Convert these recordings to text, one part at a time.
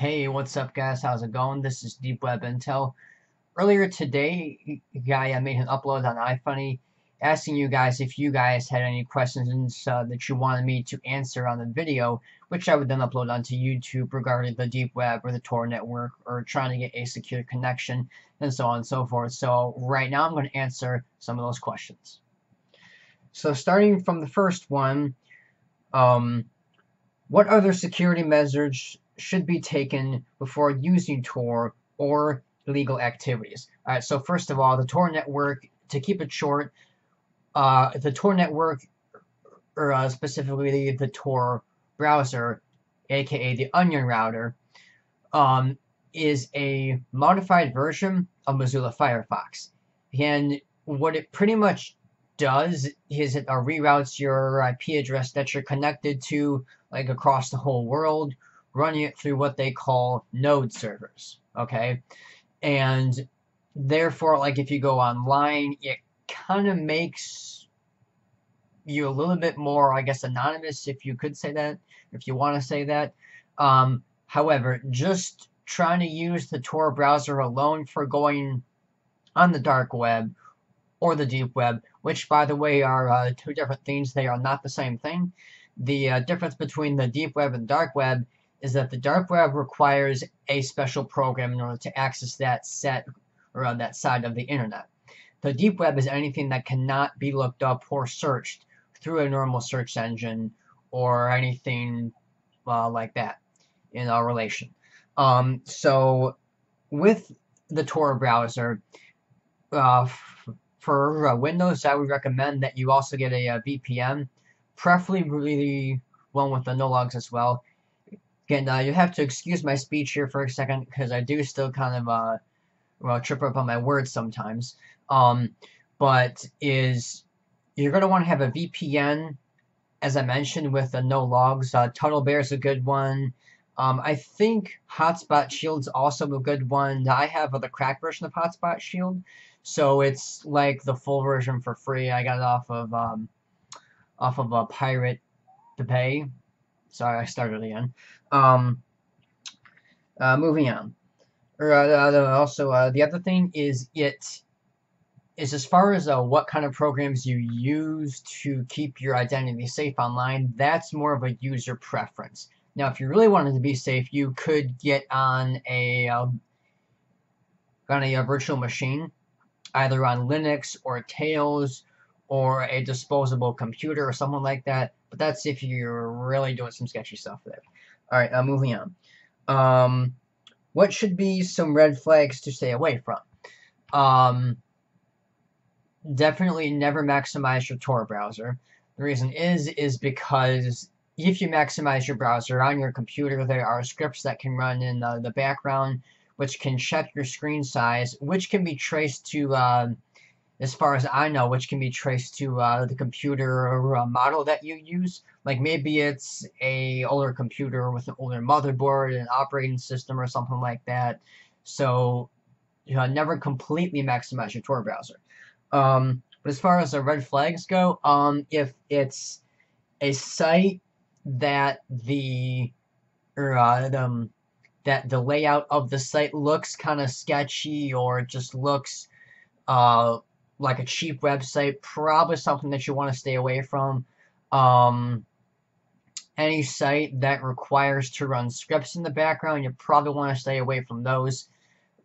Hey, what's up, guys? How's it going? This is Deep Web Intel. Earlier today, I made an upload on iFunny asking you guys if you guys had any questions that you wanted me to answer on the video, which I would then upload onto YouTube regarding the Deep Web or the Tor Network or trying to get a secure connection and so on and so forth. So right now I'm going to answer some of those questions. So starting from the first one, um, what other security measures should be taken before using Tor or illegal activities? All right, so first of all, the Tor network, to keep it short, the Tor network, or specifically the Tor browser, aka the Onion router, um, is a modified version of Mozilla Firefox. And what it pretty much does is it reroutes your IP address that you're connected to, like across the whole world, running it through what they call node servers. Okay, and therefore, like if you go online, it kind of makes you a little bit more, I guess, anonymous, if you could say that, if you want to say that. However, just trying to use the Tor browser alone for going on the dark web or the deep web, which, by the way, are two different things. They are not the same thing. The difference between the deep web and dark web is that the dark web requires a special program in order to access that set or that side of the internet. The deep web is anything that cannot be looked up or searched through a normal search engine or anything like that in our relation. So with the Tor browser, for Windows, I would recommend that you also get a VPN, preferably one with the no logs as well. Again, you have to excuse my speech here for a second because I do still kind of trip up on my words sometimes. But you're going to want to have a VPN, as I mentioned, with the no logs. TunnelBear is a good one. I think Hotspot Shield's also a good one. I have the cracked version of Hotspot Shield, so it's like the full version for free. I got it off of a Pirate to Pay. Sorry, I started again. Moving on. Also, the other thing is as far as what kind of programs you use to keep your identity safe online, that's more of a user preference. Now, if you really wanted to be safe, you could get on a virtual machine, either on Linux or Tails or a disposable computer or something like that. But that's if you're really doing some sketchy stuff there. All right, moving on. What should be some red flags to stay away from? Definitely never maximize your Tor browser. The reason is because if you maximize your browser on your computer, there are scripts that can run in the background, which can check your screen size, which can be traced to, as far as I know, which can be traced to the computer or model that you use. Like maybe it's a older computer with an older motherboard and operating system or something like that. So never completely maximize your Tor browser. But as far as the red flags go, if it's a site that that the layout of the site looks kind of sketchy or just looks like a cheap website, probably something that you want to stay away from. Any site that requires to run scripts in the background, you probably want to stay away from those.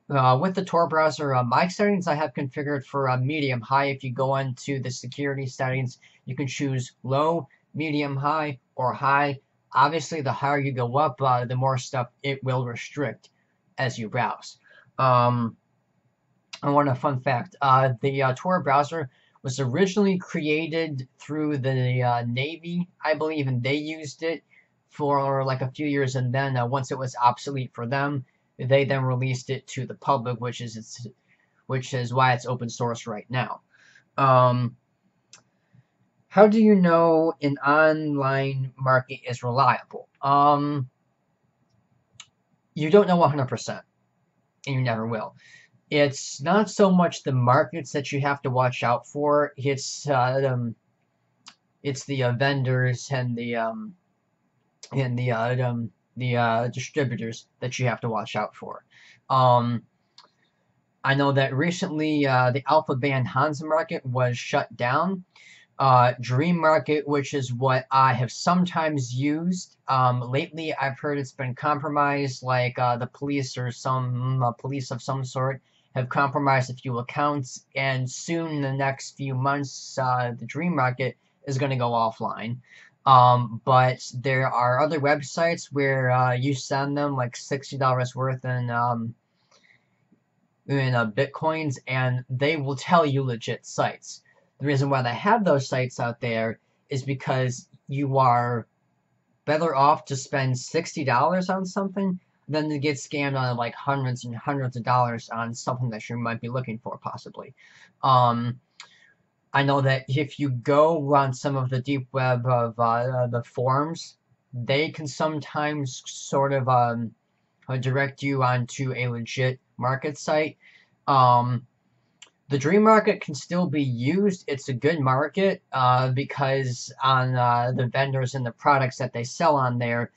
With the Tor browser, mic settings I have configured for medium high. If you go into the security settings, you can choose low, medium high, or high. Obviously, the higher you go up, the more stuff it will restrict as you browse. And one fun fact, the Tor browser was originally created through the Navy, I believe, and they used it for like a few years, and then once it was obsolete for them, they then released it to the public, which is why it's open source right now. How do you know an online market is reliable? You don't know 100%, and you never will. It's not so much the markets that you have to watch out for. It's the vendors and the the distributors that you have to watch out for. I know that recently the Alpha Band Hansa market was shut down. Dream Market, which is what I have sometimes used. Lately, I've heard it's been compromised, like the police or some police of some sort have compromised a few accounts, and soon in the next few months, the Dream Market is going to go offline. But there are other websites where you send them like $60 worth in bitcoins, and they will tell you legit sites. The reason why they have those sites out there is because you are better off to spend $60 on something than to get scammed on like hundreds and hundreds of dollars on something that you might be looking for, possibly. I know that if you go on some of the deep web of the forums, they can sometimes sort of direct you onto a legit market site. The Dream Market can still be used. It's a good market because on the vendors and the products that they sell on there,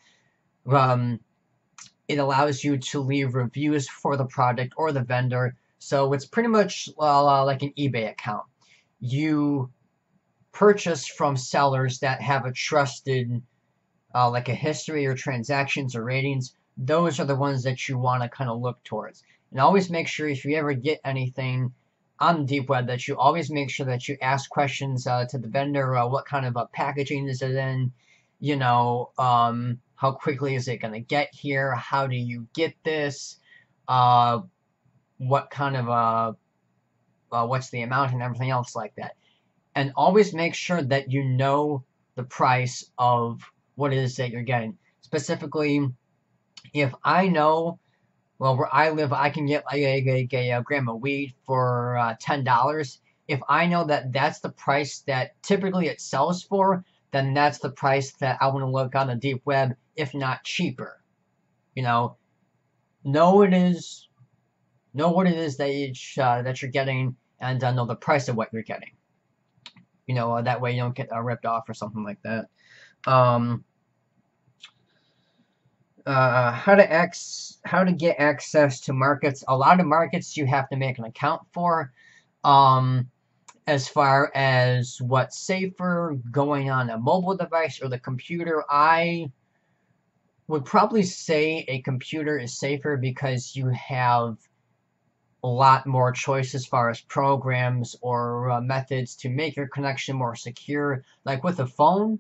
it allows you to leave reviews for the product or the vendor. So it's pretty much like an eBay account. You purchase from sellers that have a trusted, like a history or transactions or ratings. Those are the ones that you want to kind of look towards. And always make sure if you ever get anything on the deep web that you always make sure that you ask questions to the vendor. What kind of packaging is it in? You know, how quickly is it going to get here? How do you get this? What kind of what's the amount and everything else like that. And always make sure that you know the price of what it is that you're getting. Specifically, if I know, well, where I live, I can get like a gram of weed for $10. If I know that that's the price that typically it sells for, then that's the price that I want to look on the deep web, if not cheaper. You know what it is that you're getting, and know the price of what you're getting. That way you don't get ripped off or something like that. How to get access to markets. A lot of markets you have to make an account for. As far as what's safer, going on a mobile device or the computer, I would probably say a computer is safer because you have a lot more choice as far as programs or methods to make your connection more secure. Like with a phone,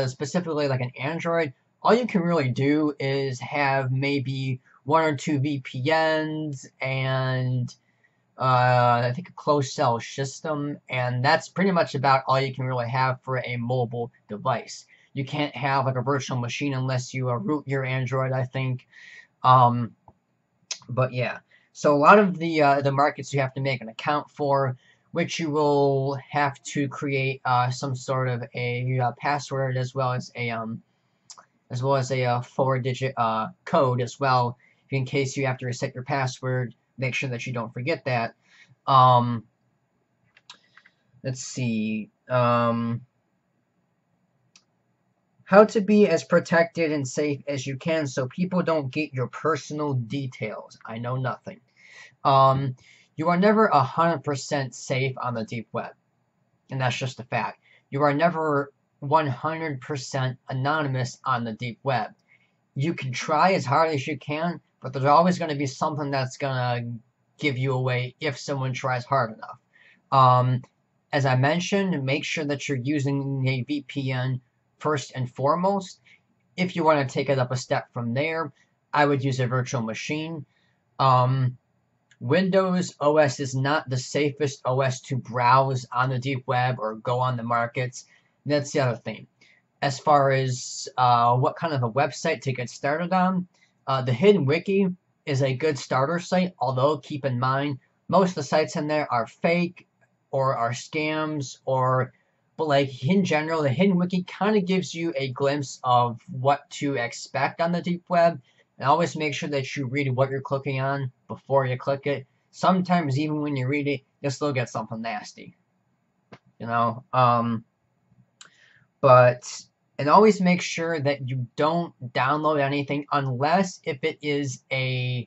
specifically like an Android, all you can really do is have maybe one or two VPNs and I think a closed cell system, and that's pretty much about all you can really have for a mobile device. You can't have like a virtual machine unless you root your Android, I think. But yeah, so a lot of the markets you have to make an account for, which you will have to create some sort of a password as well as a 4-digit code as well, in case you have to reset your password. Make sure that you don't forget that. Let's see. How to be as protected and safe as you can so people don't get your personal details. I know nothing. You are never 100% safe on the deep web. And that's just a fact. You are never 100% anonymous on the deep web. You can try as hard as you can, but there's always going to be something that's going to give you away if someone tries hard enough. As I mentioned, make sure that you're using a VPN first and foremost. If you want to take it up a step from there, I would use a virtual machine. Windows OS is not the safest OS to browse on the deep web or go on the markets. That's the other thing. As far as what kind of a website to get started on, the Hidden Wiki is a good starter site, although keep in mind, most of the sites in there are fake or are scams, but like in general, the Hidden Wiki kind of gives you a glimpse of what to expect on the deep web. And always make sure that you read what you're clicking on before you click it. Sometimes even when you read it, you'll still get something nasty. But And always make sure that you don't download anything unless if it is a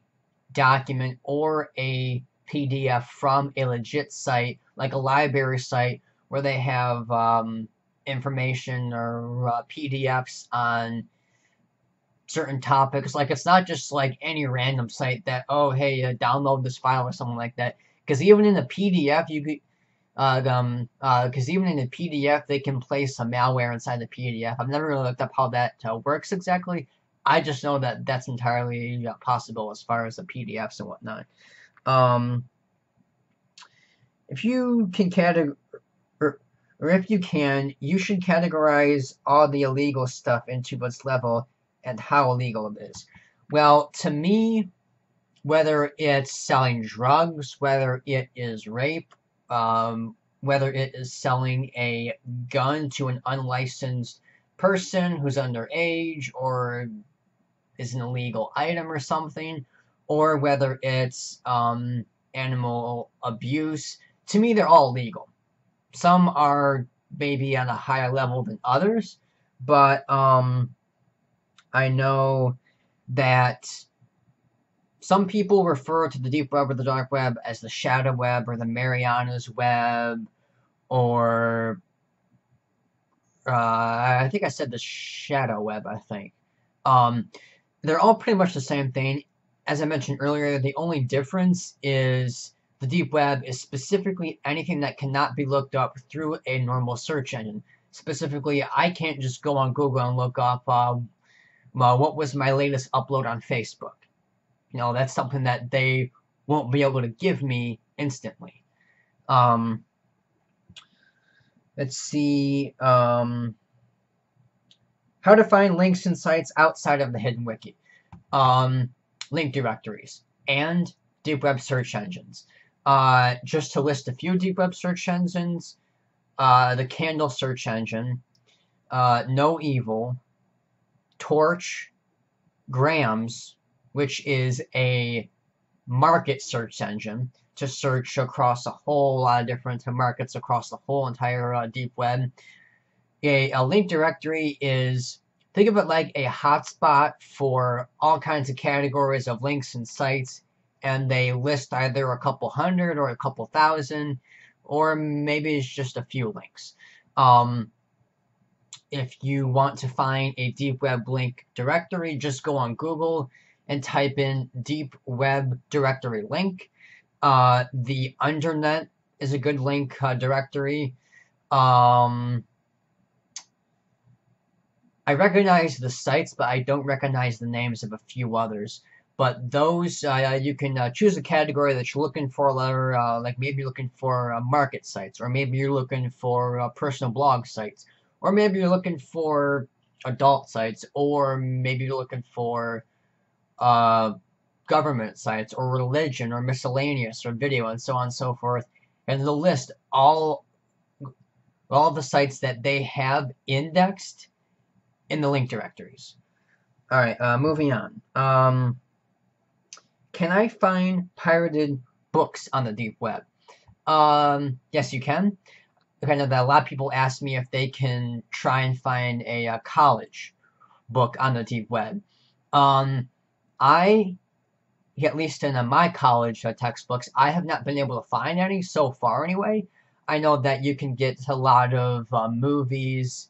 document or a PDF from a legit site, like a library site, where they have information or PDFs on certain topics. Like, it's not just like any random site that, oh, hey, download this file or something like that. Because even in a PDF, you could because even in the PDF, they can place some malware inside the PDF. I've never really looked up how that works exactly. I just know that that's entirely possible as far as the PDFs and whatnot. If you can or if you can, you should categorize all the illegal stuff into what's level and how illegal it is. Well, to me, whether it's selling drugs, whether it is rape, whether it is selling a gun to an unlicensed person who's underage or is an illegal item or something, or whether it's animal abuse, to me, they're all legal. Some are maybe on a higher level than others, but I know that some people refer to the deep web or the dark web as the shadow web or the Mariana's web, or I think I said the shadow web, I think. They're all pretty much the same thing. As I mentioned earlier, the only difference is the deep web is specifically anything that cannot be looked up through a normal search engine. Specifically, I can't just go on Google and look up what was my latest upload on Facebook. That's something that they won't be able to give me instantly. Let's see. How to find links and sites outside of the hidden wiki. Link directories and deep web search engines. Just to list a few deep web search engines, the Candle search engine, No Evil, Torch, Grams, which is a market search engine to search across a whole lot of different markets across the whole entire deep web. A link directory is, think of it like a hotspot for all kinds of categories of links and sites, and they list either a couple hundred or a couple thousand, or maybe it's just a few links. If you want to find a deep web link directory, just go on Google and type in deep web directory link. The Undernet is a good link directory. I recognize the sites, but I don't recognize the names of a few others. But those, you can choose a category that you're looking for, like maybe you're looking for market sites, or maybe you're looking for personal blog sites, or maybe you're looking for adult sites, or maybe you're looking for government sites, or religion, or miscellaneous, or video, and so on and so forth. And they'll list all the sites that they have indexed in the link directories. Alright, moving on. Can I find pirated books on the deep web? Yes, you can. I know that a lot of people ask me if they can try and find a college book on the deep web. At least in my college textbooks, I have not been able to find any so far anyway. I know that you can get a lot of movies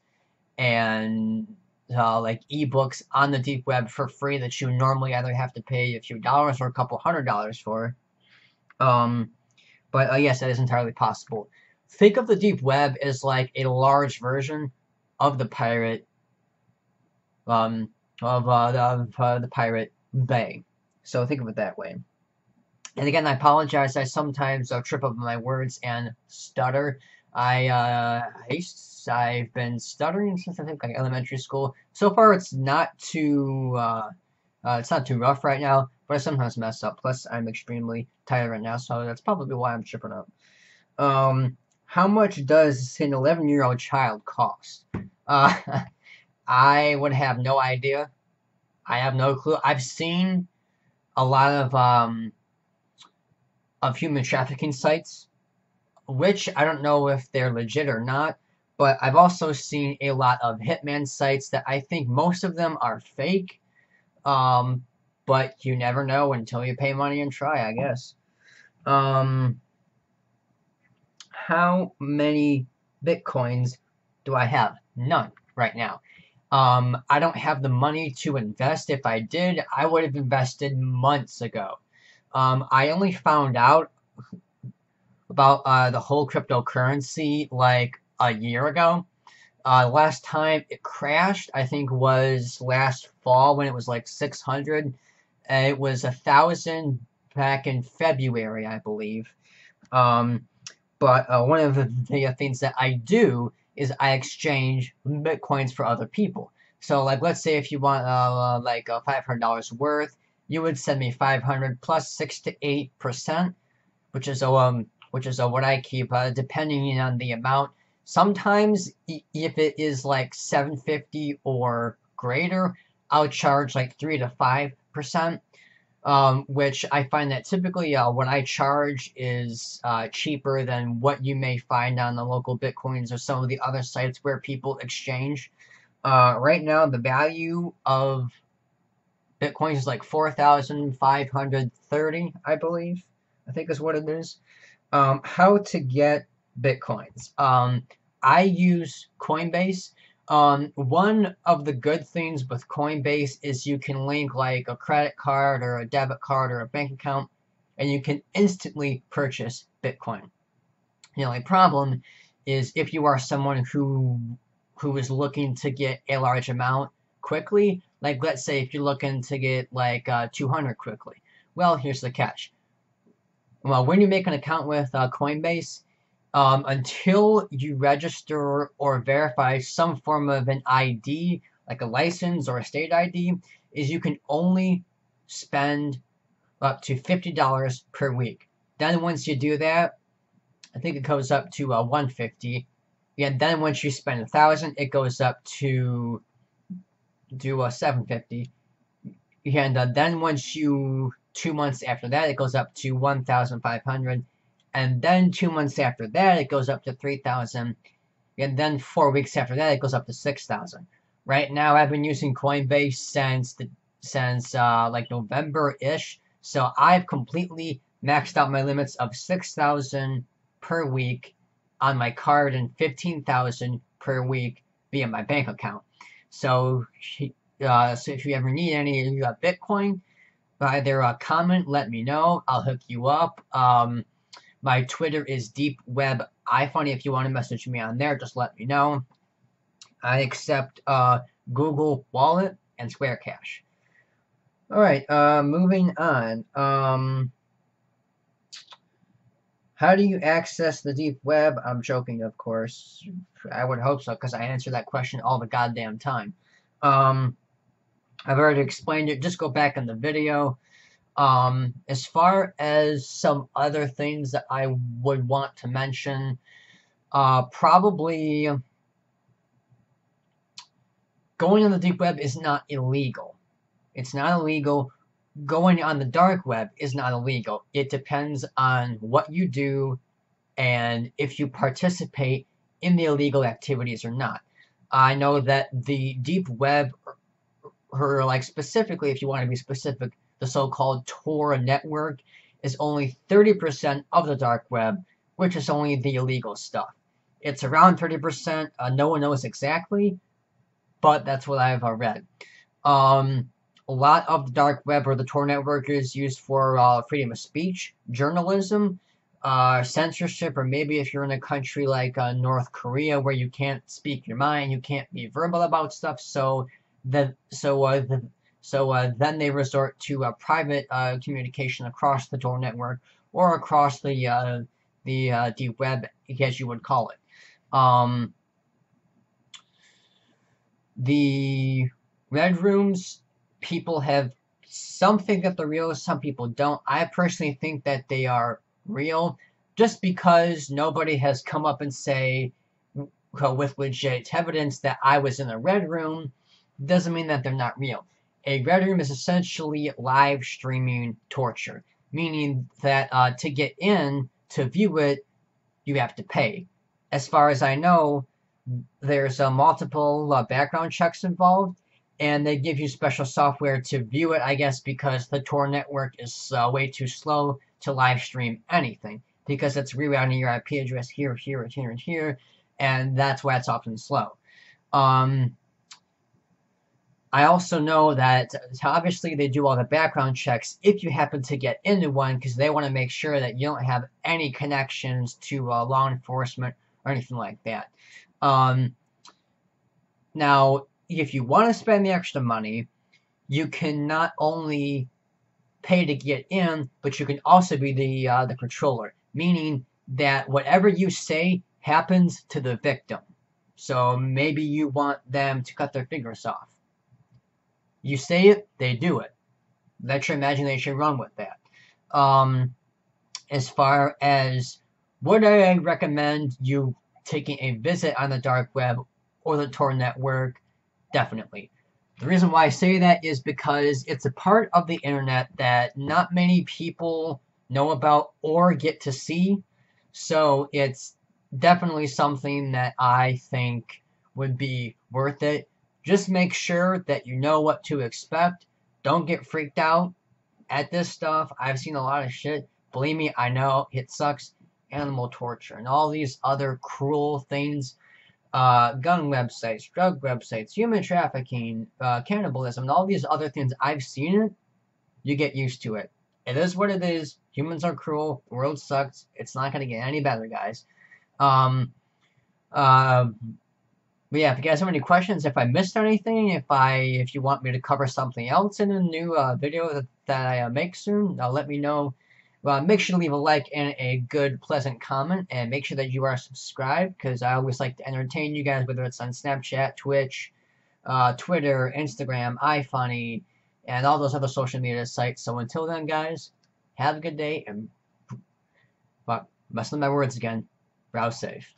and like ebooks on the deep web for free that you normally either have to pay a few dollars or a couple $100s for. But yes, that is entirely possible. Think of the deep web as like a large version of the pirate, the Pirate Bay. So think of it that way. And again, I apologize. I sometimes trip up my words and stutter. I've been stuttering since I think like elementary school. So far, it's not too rough right now, but I sometimes mess up. Plus, I'm extremely tired right now, so that's probably why I'm tripping up. How much does an 11-year-old child cost? I would have no idea. I have no clue. I've seen a lot of human trafficking sites, which I don't know if they're legit or not, but I've also seen a lot of hitman sites that I think most of them are fake. But you never know until you pay money and try, I guess. How many Bitcoins do I have? None right now. I don't have the money to invest. If I did, I would have invested months ago. I only found out about the whole cryptocurrency like a year ago. Last time it crashed, I think, was last fall when it was like 600. It was 1,000 back in February, I believe. But one of the things that I do is I exchange Bitcoins for other people. So, like, let's say if you want like $500 worth, you would send me 500 plus 6 to 8%, which is what I keep, depending on the amount. Sometimes, if it is like 750 or greater, I'll charge like 3 to 5%. Which I find that typically what I charge is cheaper than what you may find on the local Bitcoins or some of the other sites where people exchange. Right now, the value of Bitcoins is like 4,530, I believe. I think is what it is. How to get Bitcoins. I use Coinbase. One of the good things with Coinbase is you can link like a credit card or a debit card or a bank account, and you can instantly purchase Bitcoin. The only problem is if you are someone who is looking to get a large amount quickly, like let's say if you're looking to get like 200 quickly. Well, here's the catch. Well, when you make an account with Coinbase, until you register or verify some form of an ID, like a license or a state ID, is you can only spend up to $50 per week. Then once you do that, I think it goes up to 150. Yeah, then once you spend 1,000, it goes up to 750. And then once you 2 months after that, it goes up to 1,500. And then 2 months after that, it goes up to 3,000. And then 4 weeks after that, it goes up to 6,000. Right now, I've been using Coinbase since like November-ish. So I've completely maxed out my limits of 6,000 per week on my card and 15,000 per week via my bank account. So if you ever need any Bitcoin, either comment, let me know. I'll hook you up. My Twitter is DeepWebIFunny. If you want to message me on there, just let me know. I accept Google Wallet and Square Cash. All right, moving on. How do you access the deep web? I'm joking, of course. I would hope so, because I answer that question all the goddamn time. I've already explained it. Just go back in the video. As far as some other things that I would want to mention, probably going on the deep web is not illegal. It's not illegal. Going on the dark web is not illegal. It depends on what you do and if you participate in the illegal activities or not. I know that the deep web, or like specifically, if you want to be specific, the so-called Tor Network is only 30% of the dark web, which is only the illegal stuff. It's around 30%. No one knows exactly, but that's what I've read. A lot of the dark web or the Tor network is used for freedom of speech, journalism, censorship, or maybe if you're in a country like North Korea where you can't speak your mind, you can't be verbal about stuff. So then they resort to private communication across the Tor network or across the deep web, as you would call it. The red rooms, people have some think that they're real, some people don't. I personally think that they are real, just because nobody has come up and say with legit evidence that I was in a red room doesn't mean that they're not real. A red room is essentially live streaming torture, meaning that to get in to view it, you have to pay. As far as I know, there's multiple background checks involved, and they give you special software to view it, I guess, because the Tor network is way too slow to live stream anything, because it's rerouting your IP address here, here, and here, and here, and that's why it's often slow. I also know that obviously they do all the background checks if you happen to get into one, because they want to make sure that you don't have any connections to law enforcement or anything like that. Now, if you want to spend the extra money, you can not only pay to get in, but you can also be the controller, meaning that whatever you say happens to the victim. So maybe you want them to cut their fingers off. You say it, they do it. Let your imagination run with that. As far as would I recommend you taking a visit on the dark web or the Tor network? Definitely. The reason why I say that is because it's a part of the internet that not many people know about or get to see. So it's definitely something that I think would be worth it. Just make sure that you know what to expect. Don't get freaked out at this stuff. I've seen a lot of shit. Believe me, I know it sucks. Animal torture and all these other cruel things. Gun websites, drug websites, human trafficking, cannibalism, and all these other things. I've seen it. You get used to it. It is what it is. Humans are cruel. The world sucks. It's not going to get any better, guys. But yeah, if you guys have any questions, if I missed anything, if you want me to cover something else in a new video that I make soon, let me know. Make sure to leave a like and a good, pleasant comment, and make sure that you are subscribed, because I always like to entertain you guys, whether it's on Snapchat, Twitch, Twitter, Instagram, iFunny, and all those other social media sites. So until then, guys, have a good day, and messing with my words again, browse safe.